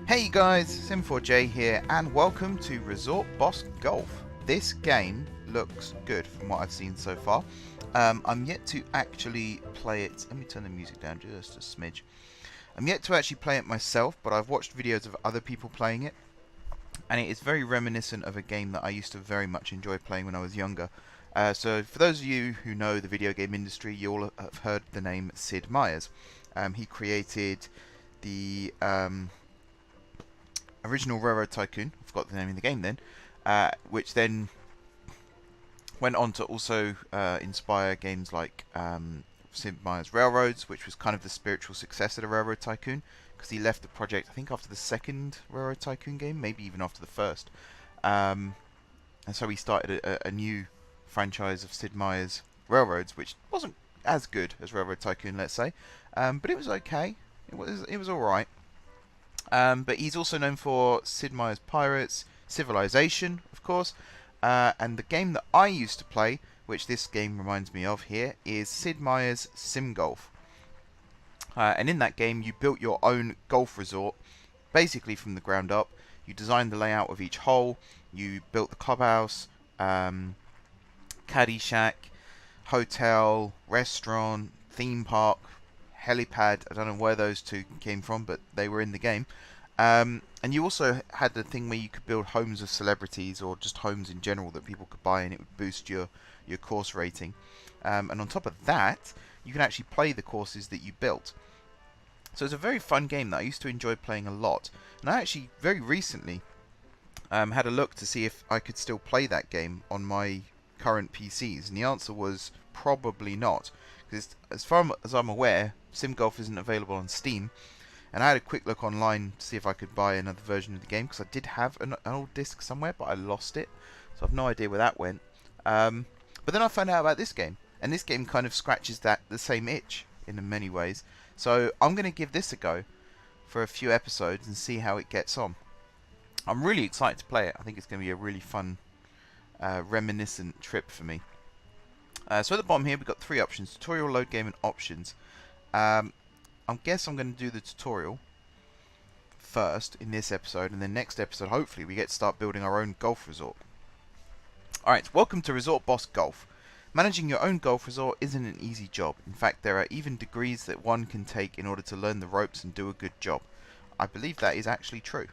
Hey guys, it's M4J here and welcome to Resort Boss Golf. This game looks good from what I've seen so far. I'm yet to actually play it. Let me turn the music down just a smidge. I'm yet to actually play it myself, but I've watched videos of other people playing it. And it is very reminiscent of a game that I used to very much enjoy playing when I was younger. So for those of you who know the video game industry, you'll have heard the name Sid Meier's. He created the original Railroad Tycoon, I forgot the name of the game then, which then went on to also inspire games like Sid Meier's Railroads, which was kind of the spiritual successor to Railroad Tycoon, because he left the project, I think, after the second Railroad Tycoon game, maybe even after the first. And so he started a new franchise of Sid Meier's Railroads, which wasn't as good as Railroad Tycoon, let's say, but it was okay. It was all right. But he's also known for Sid Meier's Pirates, Civilization, of course, and the game that I used to play, which this game reminds me of here, is Sid Meier's Sim Golf. And in that game, you built your own golf resort, basically from the ground up. You designed the layout of each hole, you built the clubhouse, caddy shack, hotel, restaurant, theme park, helipad. I don't know where those two came from, but they were in the game. And you also had the thing where you could build homes of celebrities, or just homes in general that people could buy, and it would boost your course rating. And on top of that, you can actually play the courses that you built. So it's a very fun game that I used to enjoy playing a lot. And I actually very recently had a look to see if I could still play that game on my current PCs, and the answer was probably not, because as far as I'm aware, Sim Golf isn't available on Steam. And I had a quick look online to see if I could buy another version of the game, because I did have an old disc somewhere, but I lost it, so I've no idea where that went. But then I found out about this game, and this game kind of scratches the same itch in many ways. So I'm going to give this a go for a few episodes and see how it gets on. I'm really excited to play it. I think it's going to be a really fun, reminiscent trip for me. So at the bottom here we've got three options: tutorial, load game, and options. I guess I'm going to do the tutorial first in this episode, and then next episode hopefully we get to start building our own golf resort. Alright, welcome to Resort Boss Golf. Managing your own golf resort isn't an easy job. In fact, there are even degrees that one can take in order to learn the ropes and do a good job. I believe that is actually true.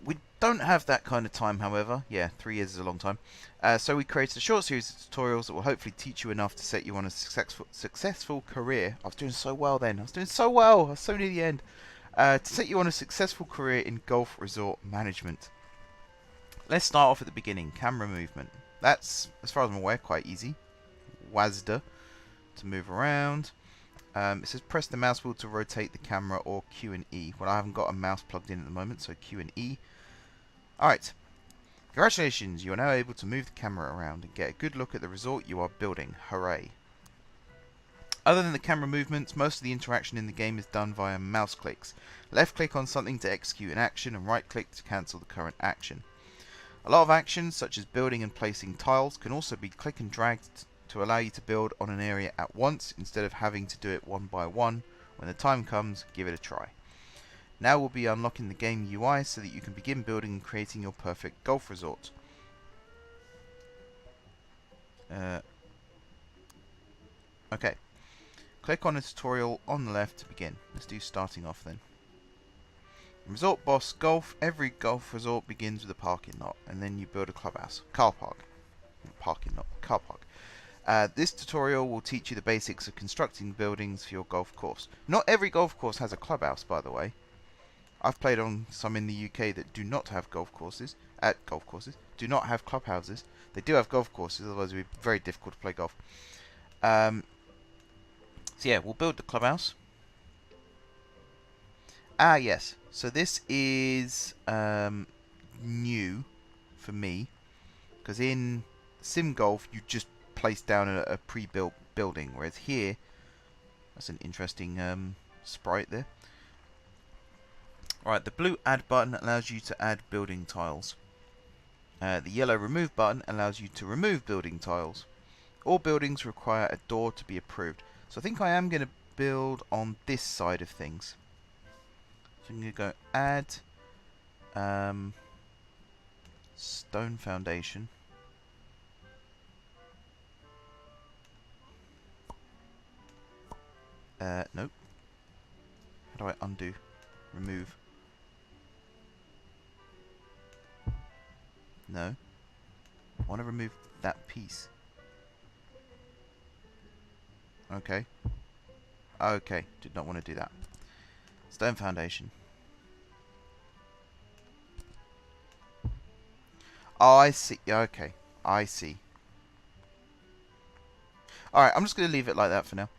We don't have that kind of time, however. Yeah, 3 years is a long time. So we created a short series of tutorials that will hopefully teach you enough to set you on a successful career. I was doing so well then. I was doing so well. I was so near the end. To set you on a successful career in golf resort management. Let's start off at the beginning. Camera movement. That's, as far as I'm aware, quite easy. WASD to move around. It says press the mouse wheel to rotate the camera, or Q and E. Well, I haven't got a mouse plugged in at the moment, so Q and E. Alright. Congratulations, you are now able to move the camera around and get a good look at the resort you are building. Hooray. Other than the camera movements, most of the interaction in the game is done via mouse clicks. Left click on something to execute an action, and right click to cancel the current action. A lot of actions, such as building and placing tiles, can also be click and dragged to allow you to build on an area at once, instead of having to do it one by one. When the time comes, give it a try. Now we'll be unlocking the game UI so that you can begin building and creating your perfect golf resort. Okay. Click on the tutorial on the left to begin. Let's do starting off then. In Resort Boss Golf, every golf resort begins with a parking lot, and then you build a clubhouse. Car park. Parking lot. Car park. This tutorial will teach you the basics of constructing buildings for your golf course. Not every golf course has a clubhouse, by the way. I've played on some in the UK that do not have golf courses. Do not have clubhouses. They do have golf courses, otherwise it would be very difficult to play golf. So yeah, we'll build the clubhouse. Ah yes, so this is new for me, because in Sim Golf you just place down a pre-built building, whereas here, that's an interesting sprite there. Alright, the blue add button allows you to add building tiles. The yellow remove button allows you to remove building tiles. All buildings require a door to be approved. So I think I am going to build on this side of things. So I'm going to go add stone foundation. Nope. How do I undo? Remove. No. I want to remove that piece. Okay. Okay. Did not want to do that. Stone foundation. Oh, I see. Okay. I see. Alright, I'm just going to leave it like that for now.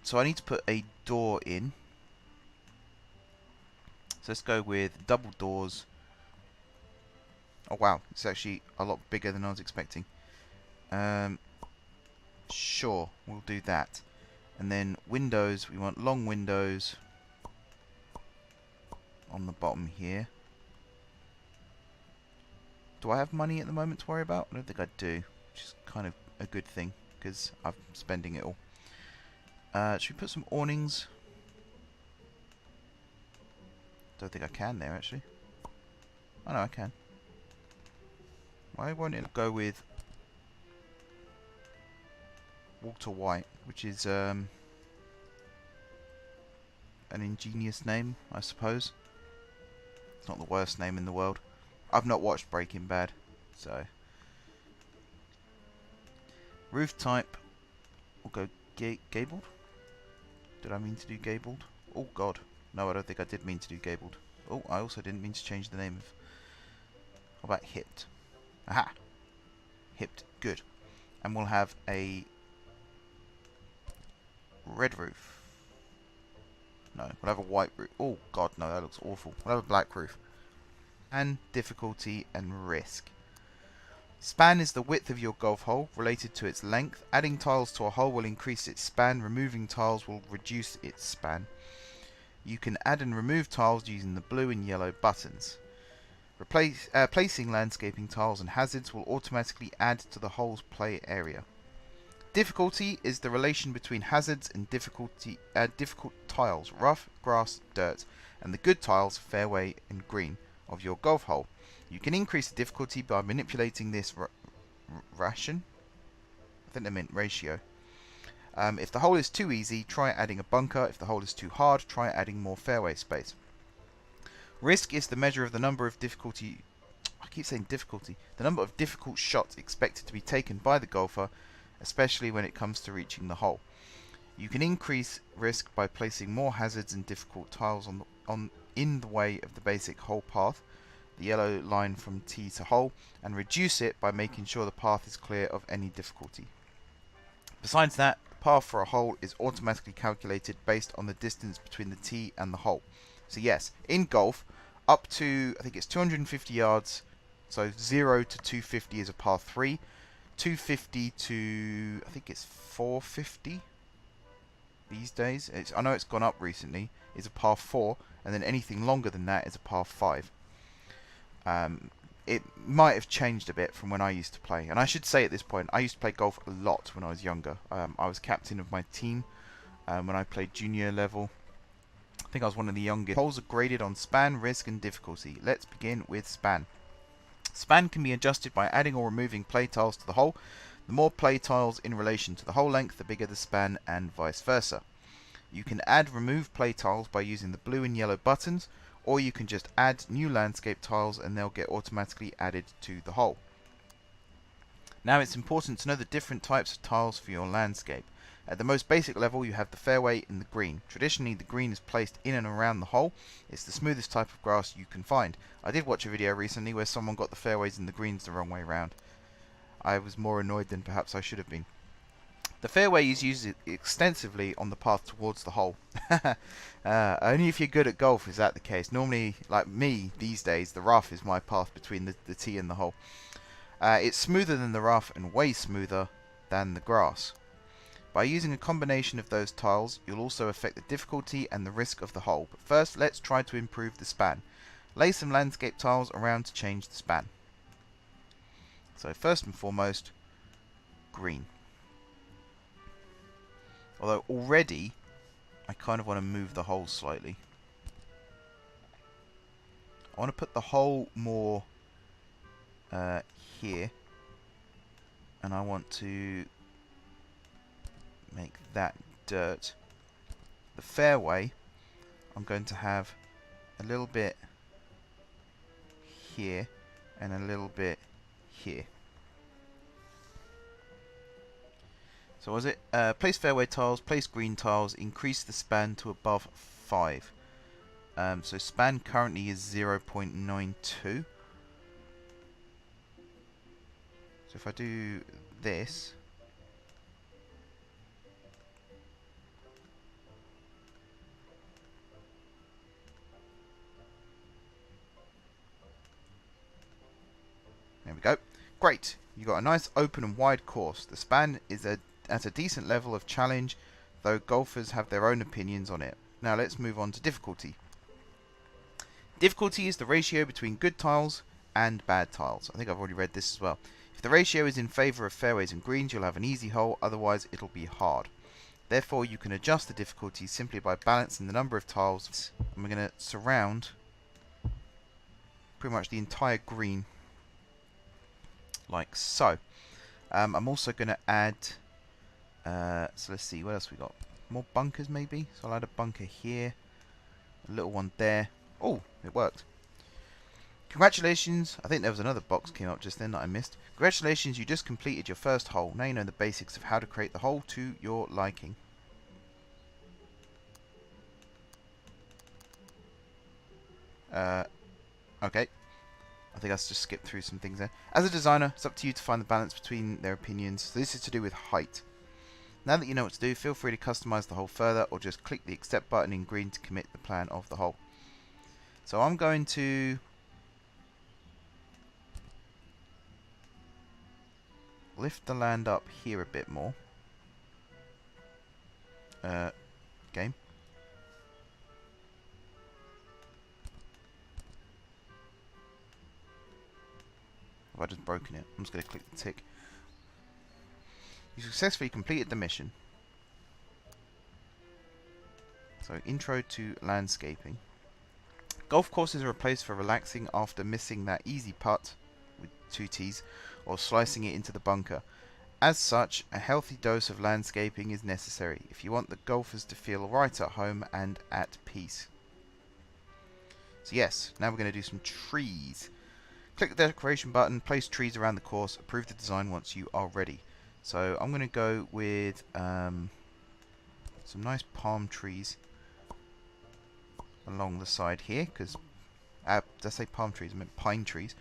So I need to put a door in. So let's go with double doors. Oh wow, it's actually a lot bigger than I was expecting. Sure, we'll do that. And then windows, we want long windows on the bottom here. Do I have money at the moment to worry about? I don't think I do, which is kind of a good thing because I'm spending it all. Should we put some awnings? Don't think I can there actually. Oh no, I can. Why won't it go with Walter White, which is an ingenious name, I suppose. It's not the worst name in the world. I've not watched Breaking Bad, so. Roof type, we'll go gabled. Did I mean to do gabled? Oh god, no, I don't think I did mean to do gabled. Oh, I also didn't mean to change the name of. How about hipped? Aha, hipped, good. And we'll have a red roof. No, we'll have a white roof. Oh god, no, that looks awful. We'll have a black roof. And difficulty and risk. Span is the width of your golf hole related to its length. Adding tiles to a hole will increase its span. Removing tiles will reduce its span. You can add and remove tiles using the blue and yellow buttons. Placing landscaping tiles and hazards will automatically add to the hole's play area. Difficulty is the relation between hazards and difficult tiles, rough, grass, dirt, and the good tiles, fairway and green, of your golf hole. You can increase the difficulty by manipulating this ration. I think they meant ratio. If the hole is too easy, try adding a bunker. If the hole is too hard, try adding more fairway space. Risk is the measure of the number of difficulty. I keep saying difficulty. The number of difficult shots expected to be taken by the golfer, especially when it comes to reaching the hole. You can increase risk by placing more hazards and difficult tiles in the way of the basic hole path, the yellow line from tee to hole, and reduce it by making sure the path is clear of any difficulty. Besides that, the path for a hole is automatically calculated based on the distance between the tee and the hole. So yes, in golf, up to, I think it's 250 yards, so 0 to 250 is a par 3, 250 to, I think it's 450 these days. I know it's gone up recently, is a par 4, and then anything longer than that is a par 5. It might have changed a bit from when I used to play. And I should say at this point, I used to play golf a lot when I was younger. I was captain of my team when I played junior level. I think I was one of the youngest. Holes are graded on span, risk, and difficulty. Let's begin with span. Span can be adjusted by adding or removing play tiles to the hole. The more play tiles in relation to the hole length, the bigger the span, and vice versa. You can remove play tiles by using the blue and yellow buttons, or you can just add new landscape tiles and they'll get automatically added to the hole. Now it's important to know the different types of tiles for your landscape. At the most basic level you have the fairway and the green. Traditionally the green is placed in and around the hole. It's the smoothest type of grass you can find. I did watch a video recently where someone got the fairways and the greens the wrong way around. I was more annoyed than perhaps I should have been. The fairway is used extensively on the path towards the hole. Only if you're good at golf is that the case. Normally, like me these days, the rough is my path between the tee and the hole. It's smoother than the rough and way smoother than the grass. By using a combination of those tiles, you'll also affect the difficulty and the risk of the hole. But first, let's try to improve the span. Lay some landscape tiles around to change the span. So first and foremost, green. Although already I kind of want to move the hole slightly. I want to put the hole more here, and I want to make that dirt. The fairway, I'm going to have a little bit here and a little bit here. So was it place fairway tiles, place green tiles, increase the span to above 5. So span currently is 0.92. So if I do this, there we go. Great. You got a nice open and wide course. The span is at a decent level of challenge, though golfers have their own opinions on it. Now let's move on to difficulty. Difficulty is the ratio between good tiles and bad tiles. I think I've already read this as well. If the ratio is in favour of fairways and greens, you'll have an easy hole, otherwise it'll be hard. Therefore, you can adjust the difficulty simply by balancing the number of tiles. And we're going to surround pretty much the entire green, like so. I'm also going to add, so let's see, what else we got? More bunkers maybe? So I'll add a bunker here, a little one there. Oh, it worked. Congratulations. I think there was another box came up just then that I missed. Congratulations, you just completed your first hole. Now you know the basics of how to create the hole to your liking. Okay. I think I just skipped through some things there. As a designer, it's up to you to find the balance between their opinions. So this is to do with height. Now that you know what to do, feel free to customize the hole further, or just click the accept button in green to commit the plan of the hole. So I'm going to lift the land up here a bit more. Game. Have I just broken it? I'm just going to click the tick. You successfully completed the mission. So, intro to landscaping. Golf courses are a place for relaxing after missing that easy putt with 2 tees or slicing it into the bunker. As such, a healthy dose of landscaping is necessary if you want the golfers to feel right at home and at peace. So yes, now we're going to do some trees. Click the decoration button, place trees around the course, approve the design once you are ready. So I'm going to go with some nice palm trees along the side here, because did I say palm trees? I meant pine trees.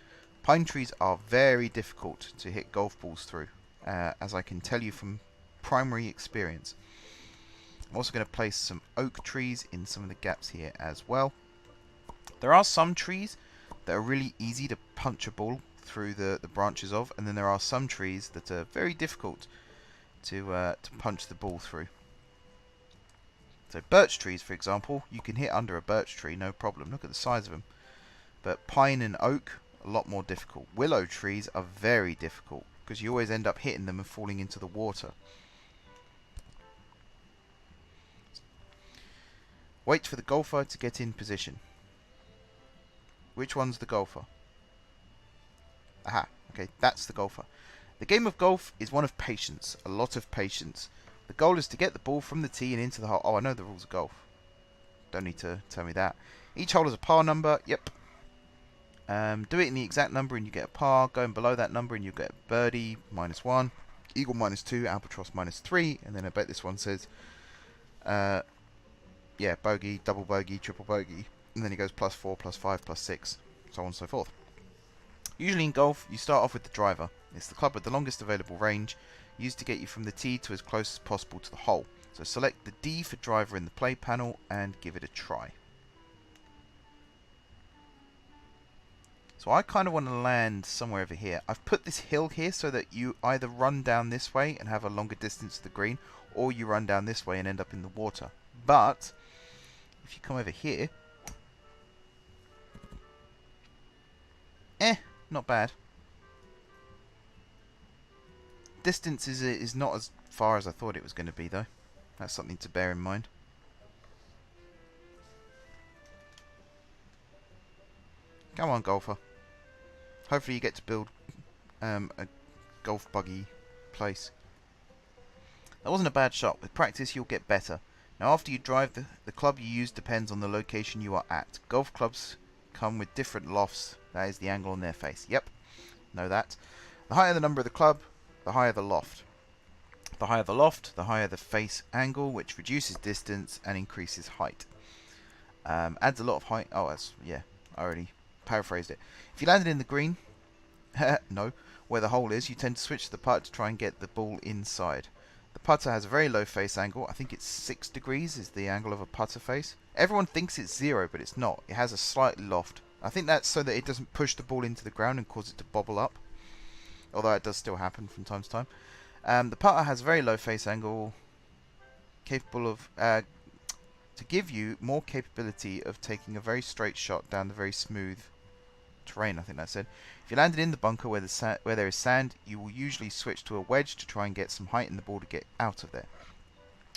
Pine trees are very difficult to hit golf balls through, as I can tell you from primary experience. I'm also going to place some oak trees in some of the gaps here as well. There are some trees that are really easy to punch a ball through the branches of, and then there are some trees that are very difficult to punch the ball through. So birch trees, for example, you can hit under a birch tree, no problem. Look at the size of them. But pine and oak, a lot more difficult. Willow trees are very difficult, because you always end up hitting them and falling into the water. Wait for the golfer to get in position. Which one's the golfer? Aha, okay, that's the golfer. The game of golf is one of patience, a lot of patience. The goal is to get the ball from the tee and into the hole. Oh, I know the rules of golf. Don't need to tell me that. Each hole has a par number. Yep. Do it in the exact number and you get a par. Going below that number and you get birdie, -1. Eagle -2. Albatross -3. And then I bet this one says, yeah, bogey, double bogey, triple bogey. And then it goes +4, +5, +6. So on and so forth. Usually in golf, you start off with the driver. It's the club with the longest available range, used to get you from the tee to as close as possible to the hole. So select the D for driver in the play panel and give it a try. So I kind of want to land somewhere over here. I've put this hill here so that you either run down this way and have a longer distance to the green, or you run down this way and end up in the water. But if you come over here, not bad. Distance is not as far as I thought it was going to be, though. That's something to bear in mind. Come on, golfer. Hopefully you get to build a golf buggy place. That wasn't a bad shot. With practice, you'll get better. Now, after you drive, the club you use depends on the location you are at. Golf clubs come with different lofts. That is the angle on their face. Yep, know that. The higher the number of the club, the higher the loft. The higher the loft, the higher the face angle, which reduces distance and increases height. Adds a lot of height. Oh, yeah, I already paraphrased it. If you landed in the green, no, where the hole is, you tend to switch the putt to try and get the ball inside. The putter has a very low face angle. I think it's 6 degrees is the angle of a putter face. Everyone thinks it's 0, but it's not. It has a slight loft. I think that's so that it doesn't push the ball into the ground and cause it to bobble up. Although it does still happen from time to time. The putter has a very low face angle, capable of to give you more capability of taking a very straight shot down the very smooth terrain. I think that said. If you landed in the bunker where there is sand, you will usually switch to a wedge to try and get some height in the ball to get out of there.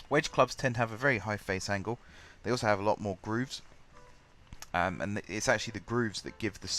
Wedge clubs tend to have a very high face angle. They also have a lot more grooves, and it's actually the grooves that give the spin